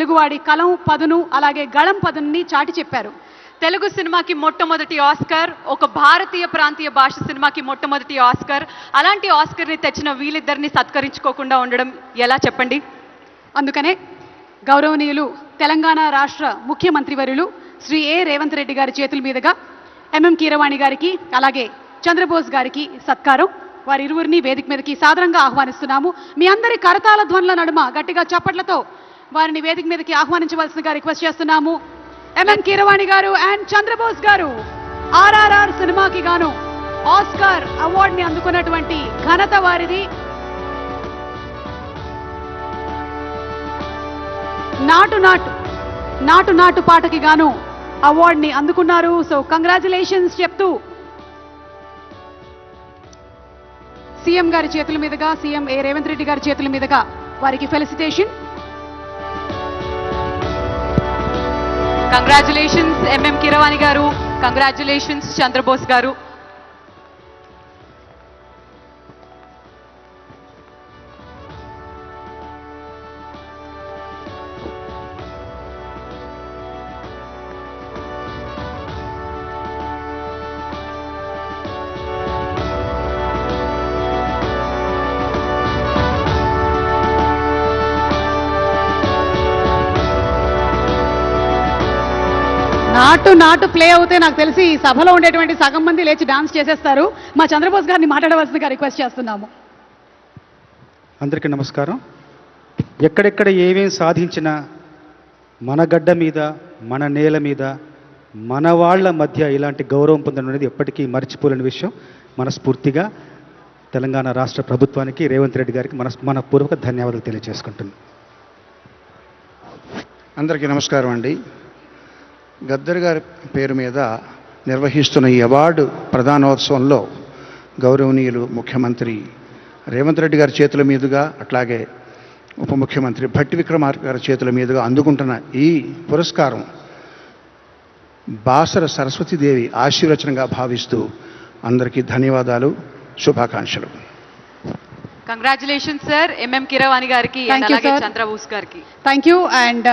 తెలుగువాడి కలం పదును అలాగే గళం పదుని చాటి చెప్పారు. తెలుగు సినిమాకి మొట్టమొదటి ఆస్కార్, ఒక భారతీయ ప్రాంతీయ భాష సినిమాకి మొట్టమొదటి ఆస్కార్. అలాంటి ఆస్కార్ని తెచ్చిన వీళ్ళిద్దరిని సత్కరించుకోకుండా ఉండడం ఎలా చెప్పండి? అందుకనే గౌరవనీయులు తెలంగాణ రాష్ట్ర ముఖ్యమంత్రి వర్యులు శ్రీ ఏ రేవంత్ రెడ్డి గారి చేతుల మీదుగా ఎంఎం కీరవాణి గారికి అలాగే చంద్రబోస్ గారికి సత్కారం. వారి ఇరువురిని వేదిక మీదకి సాదరంగా ఆహ్వానిస్తున్నాము. మీ అందరి కరతాళ ధ్వనుల నడుమ గట్టిగా చప్పట్లతో వారిని వేదిక మీదకి ఆహ్వానించవలసిందిగా రిక్వెస్ట్ చేస్తున్నాము. ఎంఎం కీరవాణి గారు అండ్ చంద్రబోస్ గారు ఆర్ఆర్ఆర్ సినిమాకి గాను ఆస్కార్ అవార్డుని అందుకున్నటువంటి ఘనత వారిది. నాటు నాటు నాటు నాటు పాటకి గాను అవార్డుని అందుకున్నారు. సో కంగ్రాచులేషన్స్ చెప్తూ సీఎం గారి చేతుల మీదుగా, సీఎం ఏ రేవంత్ రెడ్డి గారి చేతుల మీదుగా వారికి ఫెలిసిటేషన్. కంగ్రాచులేషన్స్ ఎంఎం కీరవాణి గారు, కంగ్రాచులేషన్స్ చంద్రబోస్ గారు. నాటు నాటు ప్లే అవుతే నాకు తెలిసి ఈ సభలో ఉండేటువంటి సగం మంది లేచి డాన్స్ చేసేస్తారు. మా చంద్రబోస్ గారిని మాట్లాడవలసిందిగా రిక్వెస్ట్ చేస్తున్నాము. అందరికీ నమస్కారం. ఎక్కడెక్కడ ఏమేం సాధించినా మన గడ్డ మీద, మన నేల మీద, మన వాళ్ళ మధ్య ఇలాంటి గౌరవం పొందడం అనేది ఎప్పటికీ మర్చిపోలేని విషయం. మనస్ఫూర్తిగా తెలంగాణ రాష్ట్ర ప్రభుత్వానికి, రేవంత్ రెడ్డి గారికి మనపూర్వక ధన్యవాదాలు తెలియజేసుకుంటున్నాను. అందరికీ నమస్కారం అండి. గద్దర్ గారి పేరు మీద నిర్వహిస్తున్న ఈ అవార్డు ప్రధానోత్సవంలో గౌరవనీయులు ముఖ్యమంత్రి రేవంత్ రెడ్డి గారి చేతుల మీదుగా, అట్లాగే ఉప ముఖ్యమంత్రి భట్టి విక్రమార్క గారి చేతుల మీదుగా అందుకుంటున్న ఈ పురస్కారం బాసర సరస్వతీదేవి ఆశీర్వచనంగా భావిస్తూ అందరికీ ధన్యవాదాలు, శుభాకాంక్షలు. కంగ్రాచులేషన్స్ సార్ ఎంఎం కీరవాణి గారికి, చంద్రబోస్ గారికి. Thank you. అండ్